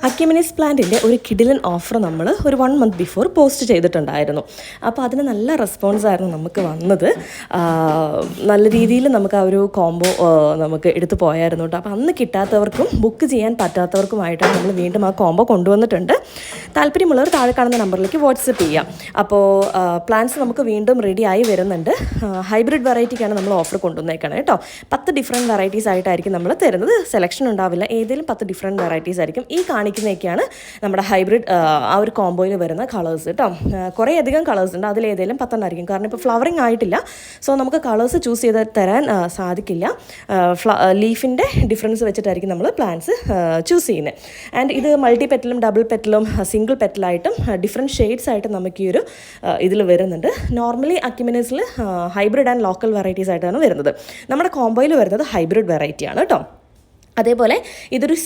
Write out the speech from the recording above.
അക്യുമിനിസ് പ്ലാന്റിൻ്റെ ഒരു കിഡിലൻ ഓഫർ നമ്മൾ ഒരു 1 മന്ത് ബിഫോർ പോസ്റ്റ് ചെയ്തിട്ടുണ്ടായിരുന്നു. അപ്പോൾ അതിന് നല്ല റെസ്പോൺസായിരുന്നു നമുക്ക് വന്നത്. നല്ല രീതിയിൽ നമുക്ക് ആ ഒരു കോംബോ നമുക്ക് എടുത്തു പോയായിരുന്നു കേട്ടോ. അപ്പോൾ അന്ന് കിട്ടാത്തവർക്കും ബുക്ക് ചെയ്യാൻ പറ്റാത്തവർക്കുമായിട്ടാണ് നമ്മൾ വീണ്ടും ആ കോംബോ കൊണ്ടുവന്നിട്ടുണ്ട്. താല്പര്യമുള്ളവർ താഴെ കാണുന്ന നമ്പറിലേക്ക് വാട്സപ്പ് ചെയ്യാം. അപ്പോൾ പ്ലാൻസ് നമുക്ക് വീണ്ടും റെഡി ആയി വരുന്നുണ്ട്. ഹൈബ്രിഡ് വെറൈറ്റിക്കാണ് നമ്മൾ ഓഫർ കൊണ്ടുവന്നേക്കണം കേട്ടോ. 10 ഡിഫറെൻറ്റ് വെറൈറ്റീസ് ആയിട്ടായിരിക്കും നമ്മൾ തരുന്നത്. സെലക്ഷൻ ഉണ്ടാവില്ല, ഏതെങ്കിലും 10 ഡിഫറെൻറ്റ് വെറൈറ്റീസ് ആയിരിക്കും. ഈ കാണിക്കുന്നതൊക്കെയാണ് നമ്മുടെ ഹൈബ്രിഡ് ആ ഒരു കോംബോയിൽ വരുന്ന കളേഴ്സ് കേട്ടോ. കുറേ അധികം കളേഴ്സ് ഉണ്ട്, അതിലേതെങ്കിലും 10 ആയിരിക്കും. കാരണം ഇപ്പോൾ ഫ്ലവറിങ് ആയിട്ടില്ല, സോ നമുക്ക് കളേഴ്സ് ചൂസ് ചെയ്ത് തരാൻ സാധിക്കില്ല. ലീഫിൻ്റെ ഡിഫറൻസ് വെച്ചിട്ടായിരിക്കും നമ്മൾ പ്ലാന്റ്സ് ചൂസ് ചെയ്യുന്നത്. ആൻഡ് ഇത് മൾട്ടി പെറ്റലും ഡബിൾ പെറ്റലും സിംഗിൾ പെറ്റലായിട്ടും ഡിഫറെൻറ്റ് ഷെയ്ഡ്സ് ആയിട്ട് നമുക്ക് ഈ ഒരു ഇതിൽ വരുന്നുണ്ട്. നോർമലി അക്യുമിനസിൽ ഹൈബ്രിഡ് ആൻഡ് ലോക്കൽ വെറൈറ്റീസ് ആയിട്ടാണ് വരുന്നത്. നമ്മുടെ കോംബോയിൽ വരുന്നത് ഹൈബ്രിഡ് വെറൈറ്റിയാണ് കേട്ടോ. അതേപോലെ ഇതൊരു